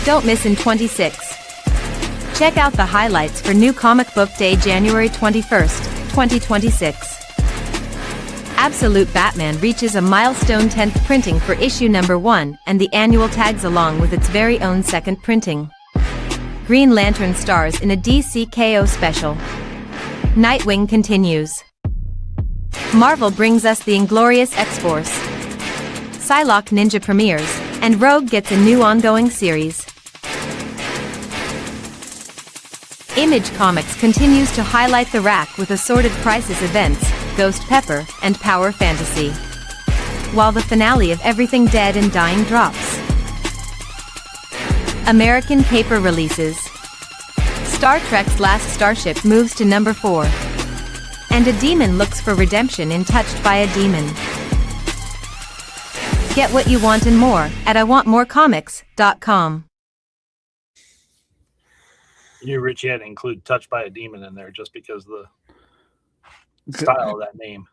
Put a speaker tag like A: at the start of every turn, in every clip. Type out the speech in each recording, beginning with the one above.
A: Don't miss in 26. Check out the highlights for New Comic Book Day January 21st, 2026. Absolute Batman reaches a milestone 10th printing for issue number 1, and the annual tags along with its very own second printing. Green Lantern stars in a DC KO special. Nightwing continues. Marvel brings us the Inglorious X-Force. Psylocke Ninja premieres, and Rogue gets a new ongoing series. Image Comics continues to highlight the rack with Assorted Crisis events, Ghost Pepper, and Power Fantasy. While the finale of Everything Dead and Dying drops. American paper releases. Star Trek's Last Starship moves to number 4. And a demon looks for redemption in Touched by a Demon. Get what you want and more at IWantMoreComics.com.
B: You knew Richie had to include Touched by a Demon in there just because of the style of that name.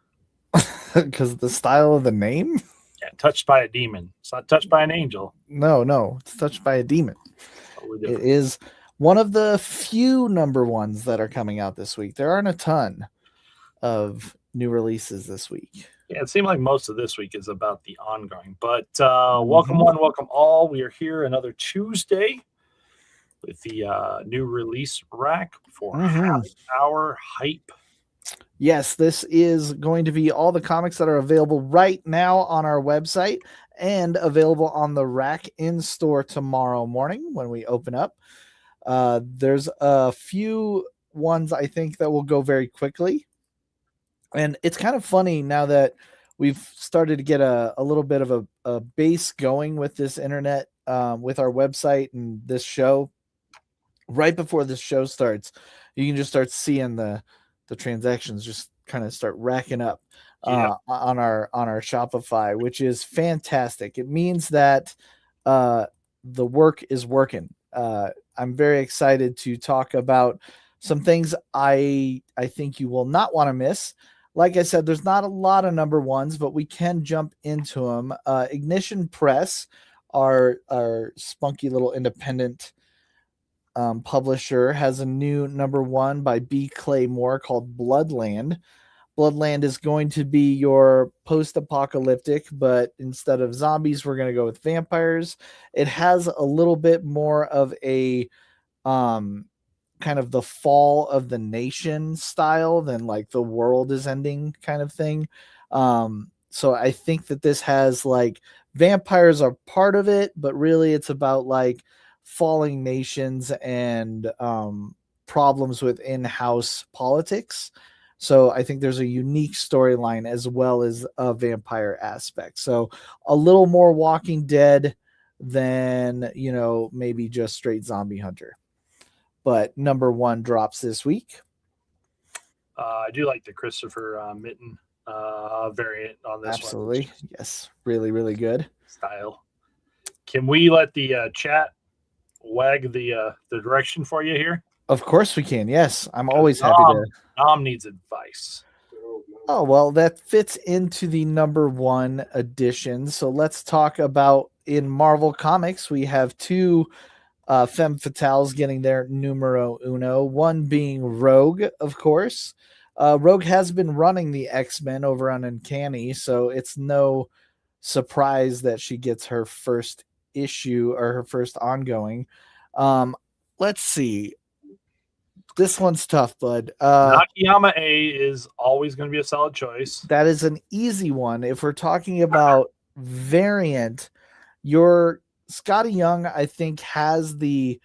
C: Because the style of the name?
B: Yeah, Touched by a Demon. It's not Touched by an Angel.
C: No. It's Touched by a Demon. It is one of the few number ones that are coming out this week. There aren't a ton of new releases this week.
B: Yeah, it seemed like most of this week is about the ongoing. But welcome one, welcome all. We are here another Tuesday with the new release rack for Half Hour Hype.
C: Yes, this is going to be all the comics that are available right now on our website and available on the rack in store tomorrow morning when we open up. There's a few ones I think that will go very quickly. And it's kind of funny now that we've started to get a little bit of a base going with this internet, with our website and this show. Right before this show starts, you can just start seeing the transactions just kind of start racking up on our Shopify, which is fantastic. It means that the work is working. I'm very excited to talk about some things I think you will not want to miss. Like I said, there's not a lot of number ones, but we can jump into them. Ignition Press, our spunky little independent publisher, has a new number one by B. Clay Moore called Bloodland. Bloodland is going to be your post-apocalyptic, but instead of zombies, we're going to go with vampires. It has a little bit more of a kind of the fall of the nation style than like the world is ending kind of thing. So I think that this has like vampires are part of it, but really it's about like falling nations and problems with in-house politics. So I think there's a unique storyline as well as a vampire aspect. So a little more Walking Dead than, maybe just straight Zombie Hunter. But number one drops this week.
B: I do like the Christopher Mitten variant on this one.
C: Absolutely. Yes. Really, really good
B: style. Can we let the chat wag the direction for you here?
C: Of course we can. Yes. I'm always happy to.
B: Nom needs advice.
C: Oh, well, that fits into the number one edition. So let's talk about in Marvel Comics. We have two femme fatales getting their numero uno, one being Rogue, of course. Rogue has been running the X-Men over on Uncanny, so it's no surprise that she gets her first issue or her first ongoing. Let's see. This one's tough, bud.
B: Nakayama A is always going to be a solid choice.
C: That is an easy one. If we're talking about variant, your Scotty Young, I think, has the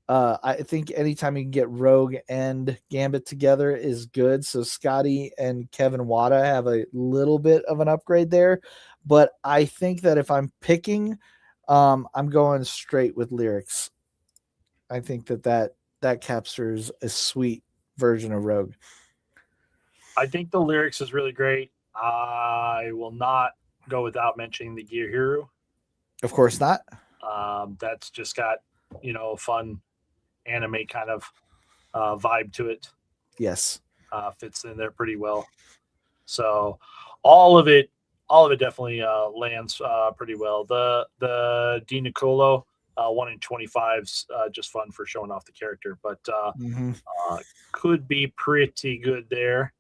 C: I think anytime you can get Rogue and Gambit together is good. So Scotty and Kevin Wada have a little bit of an upgrade there. But I think that if I'm picking, I'm going straight with Lyrics. I think that captures a sweet version of Rogue.
B: I think the Lyrics is really great. I will not go without mentioning the Gear Hero.
C: Of course not.
B: That's just got, fun anime kind of vibe to it.
C: Yes.
B: Fits in there pretty well. So all of it definitely lands pretty well. The Di Nicolo 1 in 25's just fun for showing off the character, but
C: Mhm.
B: could be pretty good there.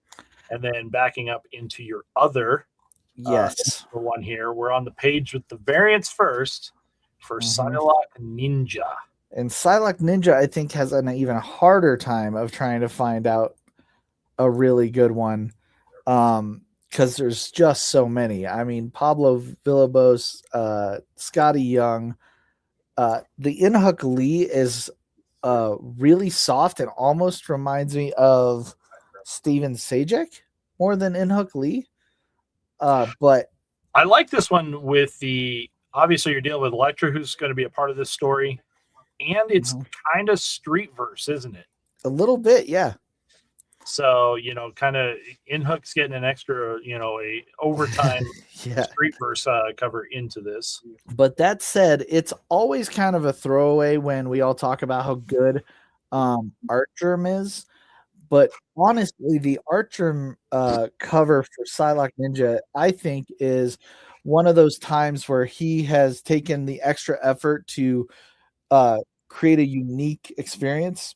B: And then backing up into your other
C: Yes.
B: one here, we're on the page with the variants first for
C: Mhm.
B: Psylocke Ninja.
C: And Psylocke Ninja, I think, has an even harder time of trying to find out a really good one, because there's just so many. I mean, Pablo Villalobos, Scotty Young, the Inhook Lee is really soft and almost reminds me of Steven Sajek more than Inhook Lee. But
B: I like this one with obviously you're dealing with Elektra, who's going to be a part of this story, and it's kind of street verse, isn't it?
C: a little bit, yeah.
B: So, kind of Inhook's getting an extra, a overtime
C: Yeah.
B: street verse cover into this.
C: But that said, it's always kind of a throwaway when we all talk about how good Artgerm is. But honestly, the Artgerm cover for Psylocke Ninja, I think, is one of those times where he has taken the extra effort to create a unique experience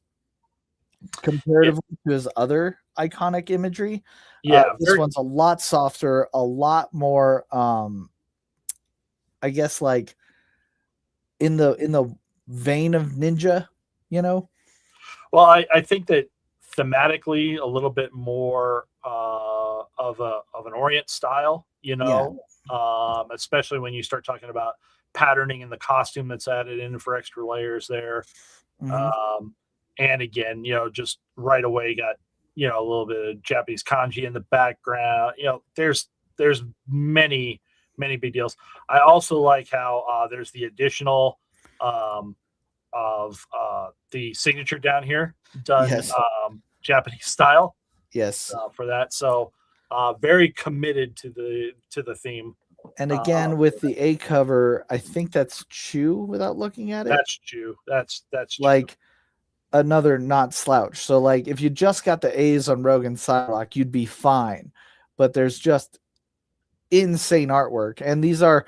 C: comparatively to his other iconic imagery.
B: Yeah,
C: this one's a lot softer, a lot more I guess, like in the vein of Ninja,
B: Well, I think that thematically a little bit more of an Orient style, especially when you start talking about patterning in the costume that's added in for extra layers there. And again, just right away got a little bit of Japanese kanji in the background. There's many big deals. I also like how there's the additional of the signature down here done Japanese style.
C: Yes,
B: for that. So very committed to the theme.
C: And again, with the A cover, I think that's Chew without looking at it.
B: That's Chew. That's
C: like another not slouch. So like if you just got the A's on Rogue and Psylocke, you'd be fine. But there's just insane artwork. And these are,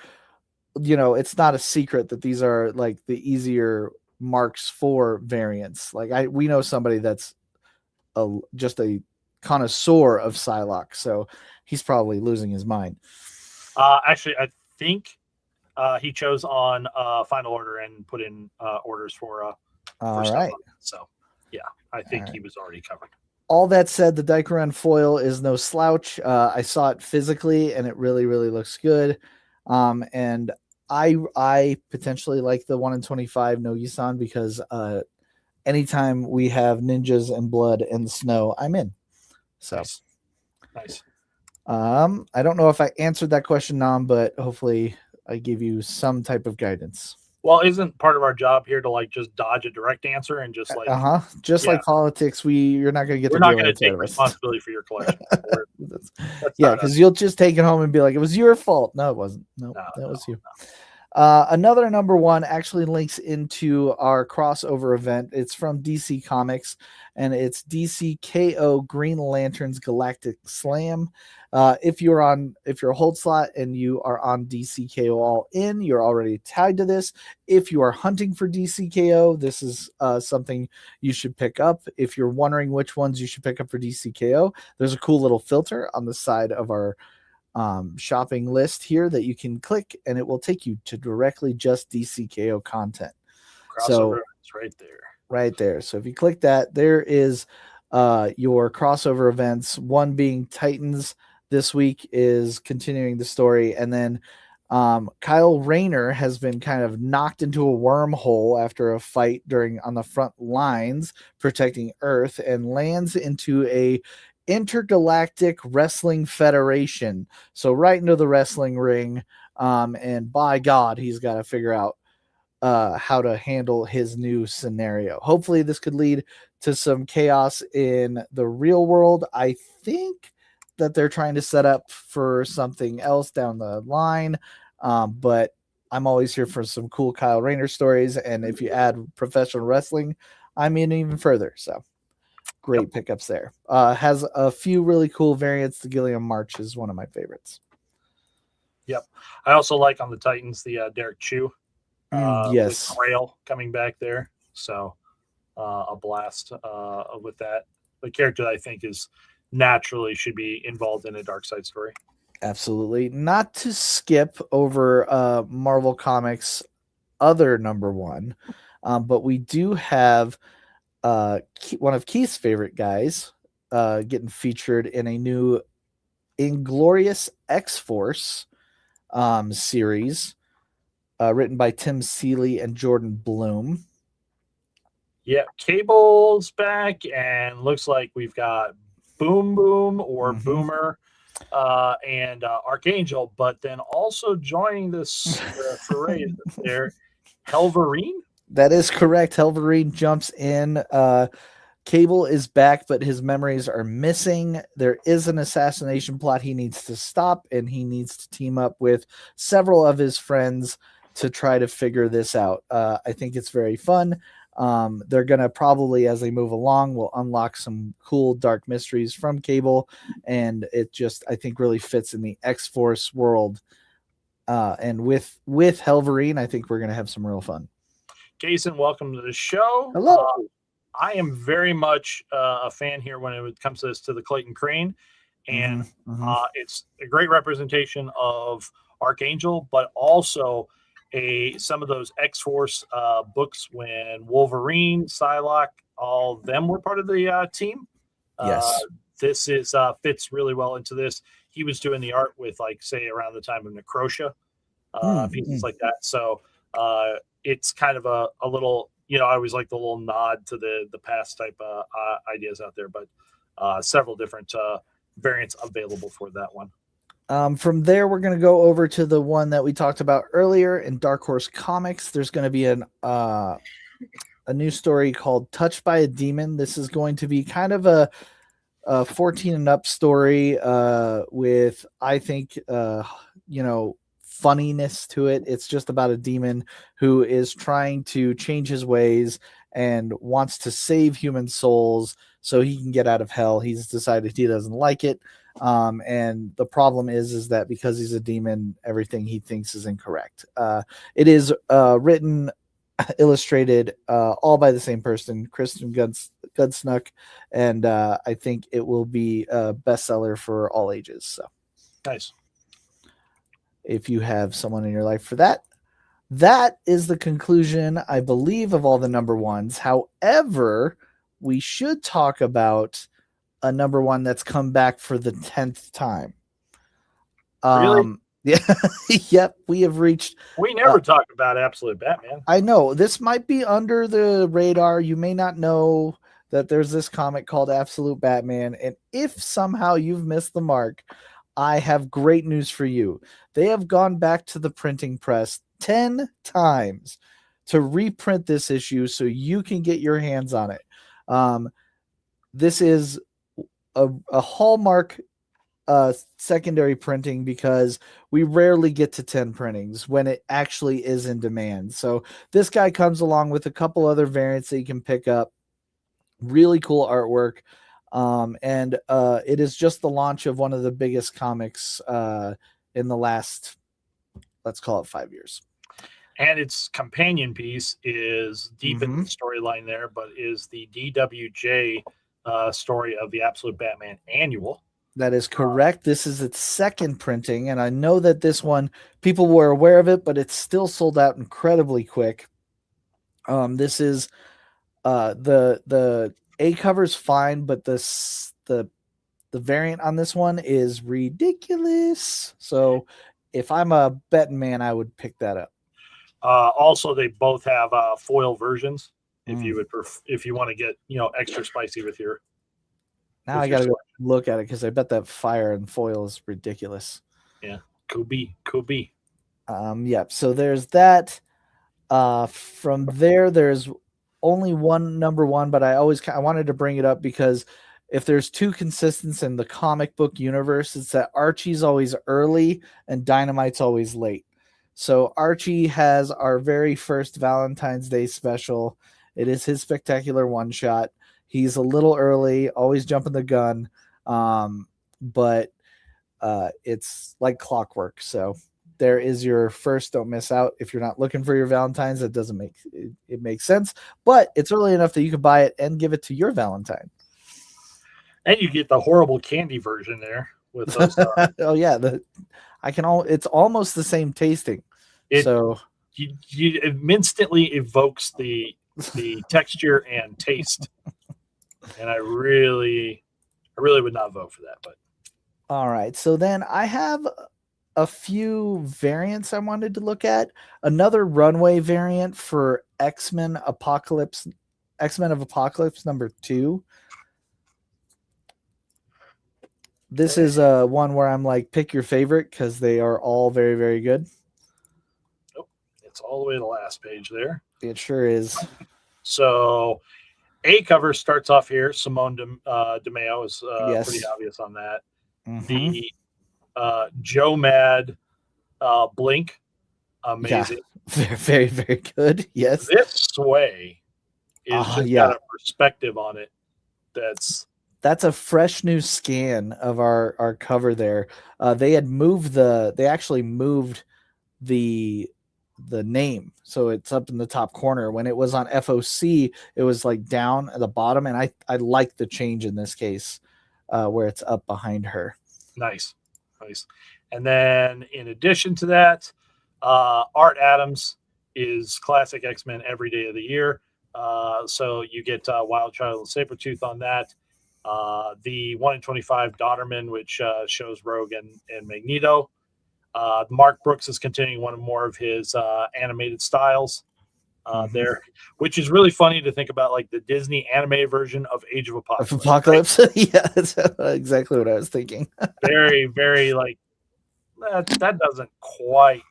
C: it's not a secret that these are like the easier Marks IV variants. Like we know somebody that's just a connoisseur of Psylocke, so he's probably losing his mind.
B: Actually, I think he chose on Final Order and put in orders for
C: all right.
B: So yeah, I think he was already covered.
C: All that said, the Daikaran foil is no slouch. I saw it physically, and it really, really looks good. And I potentially like the 1 in 25 Nogi-san because anytime we have ninjas and blood and snow, I'm in. So
B: nice.
C: I don't know if I answered that question, Nam, but hopefully I gave you some type of guidance.
B: Well, isn't part of our job here to like just dodge a direct answer and just like
C: like politics, you're not going to get.
B: We're not going to take responsibility for your collection.
C: that's because you'll just take it home and be like, it was your fault. No, it wasn't. No, that was you. Another number one actually links into our crossover event. It's from DC Comics, and it's DC KO Green Lanterns Galactic Slam. If you're a hold slot and you are on DC KO All In, you're already tied to this. If you are hunting for DC KO, this is something you should pick up. If you're wondering which ones you should pick up for DC KO, there's a cool little filter on the side of our shopping list here that you can click, and it will take you to directly just DC KO content.
B: Crossover
C: right there. So if you click that, there is your crossover events. One being Titans this week is continuing the story, and then Kyle Rayner has been kind of knocked into a wormhole after a fight on the front lines protecting Earth, and lands into a Intergalactic Wrestling Federation. So right into the wrestling ring, and by God, he's got to figure out how to handle his new scenario. Hopefully this could lead to some chaos in the real world. I think that they're trying to set up for something else down the line, but I'm always here for some cool Kyle Rayner stories, and if you add professional wrestling, I'm in even further. So great pickups there. Has a few really cool variants. The Gilliam March is one of my favorites.
B: Yep. I also like on the Titans the Derek Chew with
C: Yes.
B: Grail coming back there. So a blast with that. The character that I think is naturally should be involved in a Dark Side story.
C: Absolutely. Not to skip over Marvel Comics other number one, but we do have one of Keith's favorite guys getting featured in a new Inglorious X-Force series written by Tim Seeley and Jordan Bloom.
B: Yeah, Cable's back, and looks like we've got Boom Boom or Boomer and Archangel, but then also joining this foray there, Helverine.
C: That is correct. Helverine jumps in. Cable is back, but his memories are missing. There is an assassination plot he needs to stop, and he needs to team up with several of his friends to try to figure this out. I think it's very fun. They're going to probably, as they move along, will unlock some cool dark mysteries from Cable, and it just, I think, really fits in the X-Force world. And with Helverine, I think we're going to have some real fun.
B: Jason, welcome to the show.
C: Hello.
B: I am very much a fan here when it comes to the Clayton Crane, and it's a great representation of Archangel, but also some of those X-Force books when Wolverine, Psylocke, all of them were part of the team.
C: Yes.
B: This is fits really well into this. He was doing the art with, like, say, around the time of Necrotia, pieces like that. So it's kind of a little, I always like the little nod to the past type ideas out there, but several different variants available for that one.
C: From there, we're going to go over to the one that we talked about earlier in Dark Horse Comics. There's going to be a new story called Touched by a Demon. This is going to be kind of a 14 and up story with, I think, funniness to it. It's just about a demon who is trying to change his ways and wants to save human souls so he can get out of hell. He's decided he doesn't like it. And the problem is that because he's a demon, everything he thinks is incorrect. It is written, illustrated, all by the same person, Kristen Gudsnuck, and I think it will be a bestseller for all ages. So
B: nice.
C: If you have someone in your life for that, that is the conclusion, I believe, of all the number ones. However, we should talk about a number one that's come back for the 10th time.
B: Really?
C: Yeah. Yep. We have reached.
B: We never talked about Absolute Batman.
C: I know this might be under the radar. You may not know that there's this comic called Absolute Batman. And if somehow you've missed the mark, I have great news for you. They have gone back to the printing press 10 times to reprint this issue so you can get your hands on it. This is a hallmark secondary printing because we rarely get to 10 printings when it actually is in demand. So this guy comes along with a couple other variants that you can pick up. Really cool artwork. And it is just the launch of one of the biggest comics in the last, let's call it 5 years.
B: And its companion piece is deep in the storyline there, but is the DWJ story of the Absolute Batman Annual.
C: That is correct. This is its second printing, and I know that this one, people were aware of it, but it's still sold out incredibly quick. This is the A cover's fine, but the variant on this one is ridiculous. So if I'm a betting man, I would pick that up.
B: Also, they both have foil versions. If you would, if you want to get extra spicy with your.
C: Now I got to go look at it because I bet that fire and foil is ridiculous.
B: Yeah, could be.
C: Yep. So there's that. From there, there's only one number one, but I wanted to bring it up because if there's two consistents in the comic book universe, it's that Archie's always early and Dynamite's always late. So Archie has our very first Valentine's Day special. It is his spectacular one shot. He's a little early, always jumping the gun, but it's like clockwork. So there is your first. Don't miss out. If you're not looking for your Valentine's, that doesn't make it makes sense. But it's early enough that you can buy it and give it to your Valentine.
B: And you get the horrible candy version there with those.
C: Oh yeah, it's almost the same tasting. It
B: instantly evokes the texture and taste, and I really would not vote for that. But
C: all right, so then I have a few variants I wanted to look at. Another runway variant for X-Men of Apocalypse number 2. This is one where I'm like, pick your favorite because they are all very, very good.
B: Oh, it's all the way to the last page there.
C: It sure is.
B: So A cover starts off here. Simone DeMeo is pretty obvious on that.
C: Mm-hmm.
B: The Joe Mad Blink, amazing.
C: Yeah, very, very good. Yes.
B: This sway is got a perspective on it. That's
C: a fresh new scan of our cover there. They actually moved the name, so it's up in the top corner. When it was on FOC, it was like down at the bottom, and I like the change in this case, where it's up behind her.
B: Nice. And then in addition to that, Art Adams is classic X-Men every day of the year. So you get Wild Child and Sabretooth on that. The 1 in 25 Dodderman, which shows Rogue and Magneto. Mark Brooks is continuing one more of his animated styles there, which is really funny to think about, like the Disney animated version of Age of Apocalypse.
C: Right? Yeah, that's exactly what I was thinking.
B: Very, very like that doesn't quite.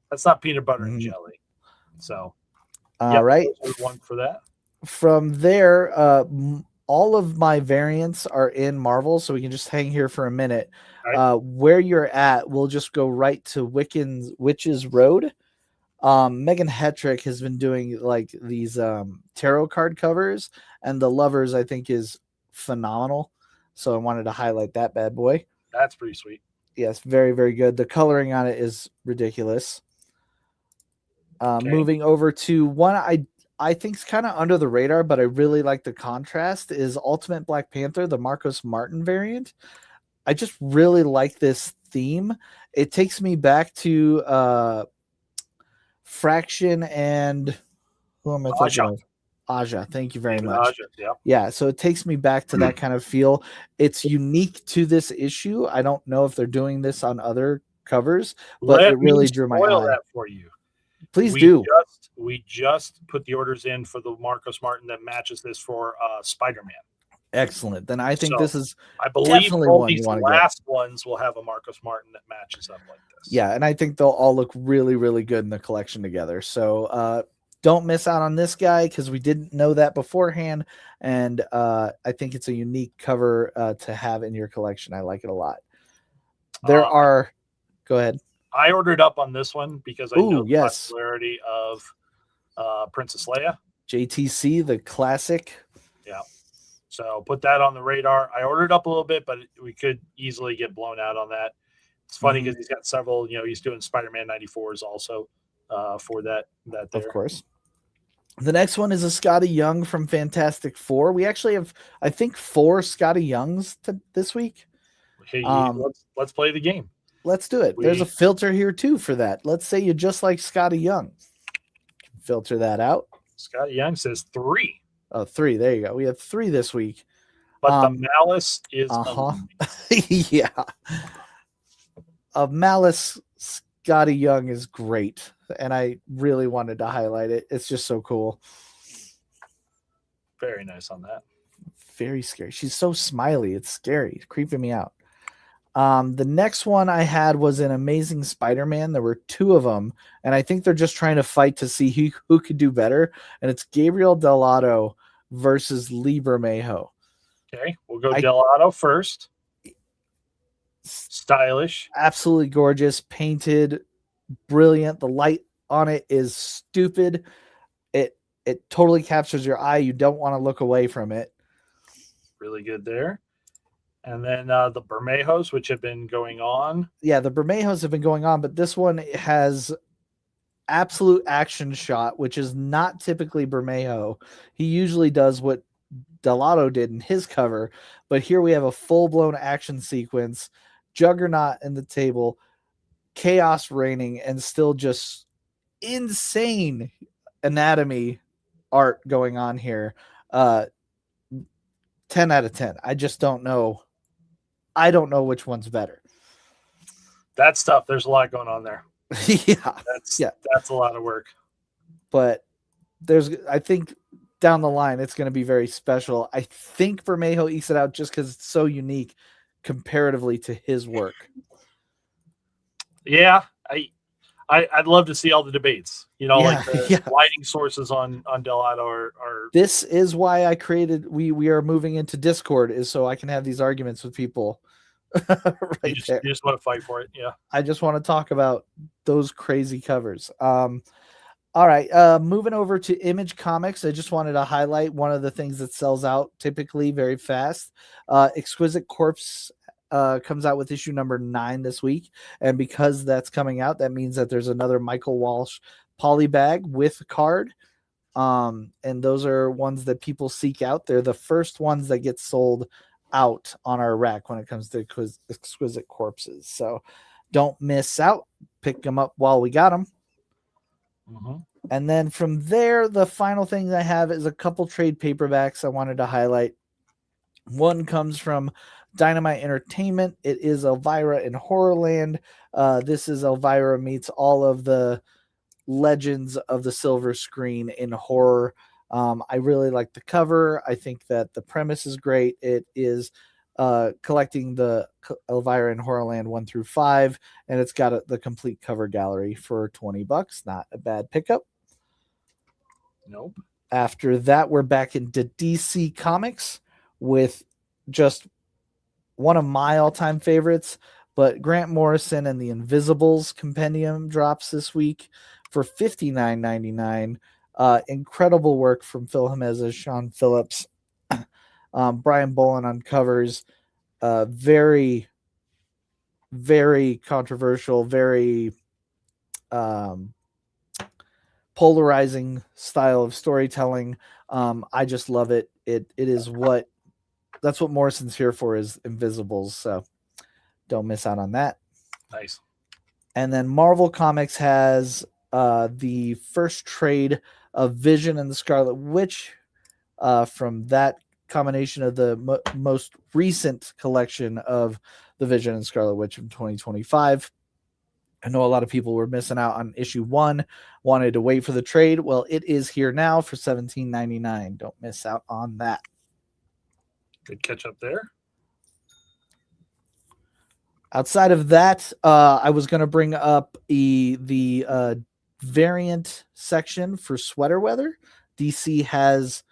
B: That's not peanut butter and jelly. So,
C: right,
B: one for that.
C: From there, all of my variants are in Marvel, so we can just hang here for a minute. Right. Where you're at, we'll just go right to Witch's Road. Megan Hetrick has been doing like these tarot card covers, and The Lovers I think is phenomenal. So I wanted to highlight that bad boy.
B: That's pretty sweet.
C: Yes, very, very good. The coloring on it is ridiculous. Moving over to one I think is kind of under the radar, but I really like the contrast, is Ultimate Black Panther, the Marcos Martin variant. I just really like this theme. It takes me back to Fraction and who am I thinking of? Aja. Thank you very much.
B: Aja,
C: yeah, so it takes me back to that kind of feel. It's unique to this issue. I don't know if they're doing this on other covers, but it really drew my eye.
B: That for you.
C: Please do.
B: We just put the orders in for the Marcos Martin that matches this for Spider-Man.
C: Excellent. Then I think this is,
B: I believe, all these last ones will have a Marcos Martin that matches up like this.
C: Yeah, and I think they'll all look really, really good in the collection together. So don't miss out on this guy because we didn't know that beforehand, and I think it's a unique cover to have in your collection. I like it a lot. There are. Go ahead.
B: I ordered up on this one because I know the popularity of Princess Leia.
C: JTC, the classic.
B: Yeah. So put that on the radar. I ordered up a little bit, but we could easily get blown out on that. It's funny because he's got several, he's doing Spider-Man 94s also for that there.
C: Of course. The next one is a Scotty Young from Fantastic Four. We actually have, I think, 4 Scotty Youngs this week.
B: Hey, let's play the game.
C: Let's do it. There's a filter here too for that. Let's say you just like Scotty Young. Filter that out.
B: Scotty Young says 3.
C: Oh, 3. There you go. We have 3 this week.
B: But the Malice is
C: yeah. Malice Scotty Young is great, and I really wanted to highlight it. It's just so cool.
B: Very nice on that.
C: Very scary. She's so smiley. It's scary. It's creeping me out. The next one I had was an Amazing Spider-Man. There were 2 of them, and I think they're just trying to fight to see who could do better. And it's Gabriel Dell'Otto versus Lee Bermejo.
B: Okay, we'll go Dell'Otto first. Stylish,
C: absolutely gorgeous, painted, brilliant. The light on it is stupid. It totally captures your eye. You don't want to look away from it.
B: Really good there. And then the Bermejos, which have been going on.
C: Yeah, the Bermejos have been going on, but this one has absolute action shot, which is not typically Bermejo. He usually does what Delato did in his cover, but here we have a full-blown action sequence, Juggernaut in the table, chaos reigning, and still just insane anatomy art going on here. 10 out of 10. I just don't know. I don't know which one's better.
B: That's tough. There's a lot going on there.
C: Yeah.
B: That's a lot of work.
C: But I think down the line, it's going to be very special. I think Bermejo ekes it out just because it's so unique comparatively to his work.
B: Yeah, I'd love to see all the debates. Like the lighting sources on Delato are.
C: This is why I created. We are moving into Discord is so I can have these arguments with people.
B: You just want to fight for it. Yeah,
C: I just want to talk about those crazy covers. All right, moving over to Image Comics. I just wanted to highlight one of the things that sells out typically very fast. Exquisite Corpse comes out with issue number 9 this week, and because that's coming out, that means that there's another Michael Walsh polybag with a card. And those are ones that people seek out. They're the first ones that get sold out on our rack when it comes to Exquisite Corpses. So don't miss out. Pick them up while we got them.
B: Mm-hmm.
C: And then from there, the final thing I have is a couple trade paperbacks I wanted to highlight. One comes from Dynamite Entertainment. It is Elvira in Horrorland. This is Elvira meets all of the legends of the silver screen in horror. I really like the cover. I think that the premise is great. It is collecting the Elvira in Horrorland 1 through 5, and it's got the complete cover gallery for $20. Not a bad pickup.
B: Nope.
C: After that, we're back into DC Comics with just one of my all-time favorites, but Grant Morrison and the Invisibles compendium drops this week for $59.99. Incredible work from Phil Jimenez, Sean Phillips, Brian Bolin on covers. Very, very controversial, very polarizing style of storytelling. I just love it. It is that's what Morrison's here for, is Invisibles. So don't miss out on that.
B: Nice.
C: And then Marvel Comics has the first trade of Vision and the Scarlet Witch from that combination of the most recent collection of the Vision and Scarlet Witch from 2025. I know a lot of people were missing out on issue 1, wanted to wait for the trade. Well, it is here now for $17.99. Don't miss out on that.
B: Good catch up there.
C: Outside of that, I was going to bring up the variant section for sweater weather. DC has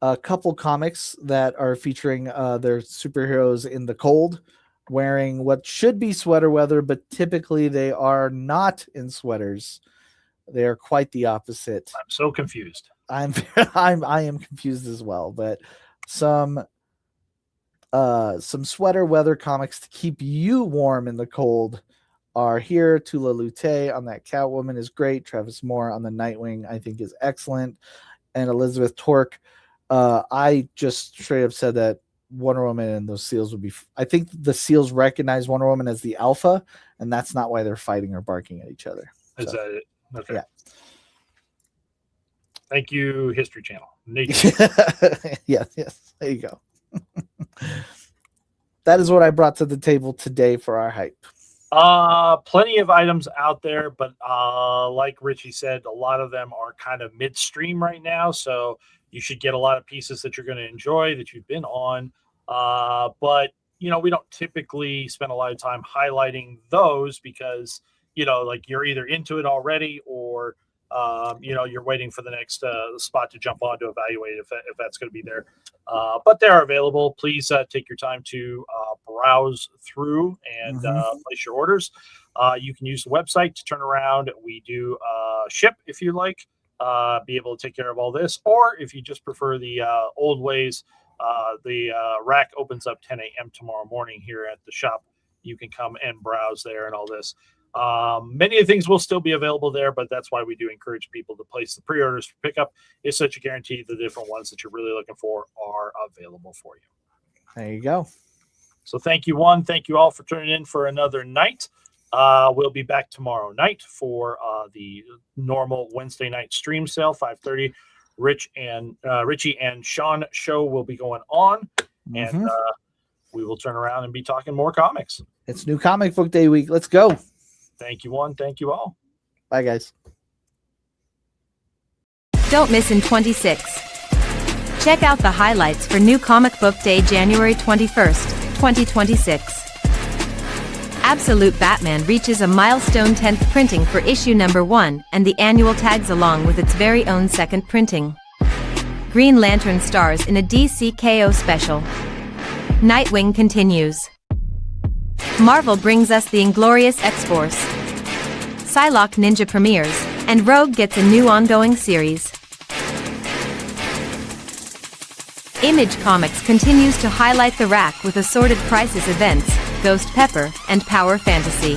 C: a couple comics that are featuring their superheroes in the cold, wearing what should be sweater weather, but typically they are not in sweaters. They are quite the opposite.
B: I'm so confused.
C: I am confused as well, but some sweater weather comics to keep you warm in the cold are here. Tula Lute on that Catwoman is great. Travis Moore on the Nightwing I think is excellent. And Elizabeth Torque. I just straight up said that Wonder Woman and those seals would be... I think the seals recognize Wonder Woman as the alpha, and that's not why they're fighting or barking at each other.
B: Is that it? Okay.
C: Yeah.
B: Thank you, History Channel.
C: Yes. There you go. That is what I brought to the table today for our hype.
B: Plenty of items out there, but like Richie said, a lot of them are kind of midstream right now, so you should get a lot of pieces that you're going to enjoy, that you've been on. But we don't typically spend a lot of time highlighting those because like you're either into it already or you're waiting for the next spot to jump on to evaluate if that's going to be there. But they're available. Please take your time to browse through and place your orders. You can use the website to turn around. We do ship if you like, be able to take care of all this. Or if you just prefer the old ways, The rack opens up 10 a.m. tomorrow morning here at the shop. You can come and browse there and all this. Many of the things will still be available there, but that's why we do encourage people to place the pre-orders for pickup. It's such a guarantee the different ones that you're really looking for are available for you.
C: There you go.
B: So thank you, one. Thank you all for tuning in for another night. We'll be back tomorrow night for the normal Wednesday night stream sale, 5:30. Richie and Sean show will be going on, and we will turn around and be talking more comics.
C: It's New Comic Book Day week. Let's go.
B: Thank you, one. Thank you all.
C: Bye, guys.
A: Don't miss in 26. Check out the highlights for New Comic Book Day January 21st, 2026. Absolute Batman reaches a milestone 10th printing for issue number 1, and the annual tags along with its very own second printing. Green Lantern stars in a DC KO special. Nightwing continues. Marvel brings us the Inglorious X-Force. Psylocke Ninja premieres, and Rogue gets a new ongoing series. Image Comics continues to highlight the rack with Assorted Crisis events, Ghost Pepper, and Power Fantasy.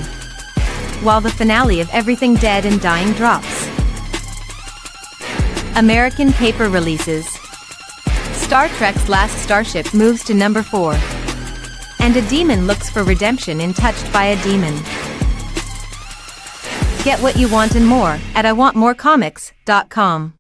A: While the finale of Everything Dead and Dying drops. American Paper releases. Star Trek's Last Starship moves to number 4. And a demon looks for redemption in Touched by a Demon. Get what you want and more at IWantMoreComics.com.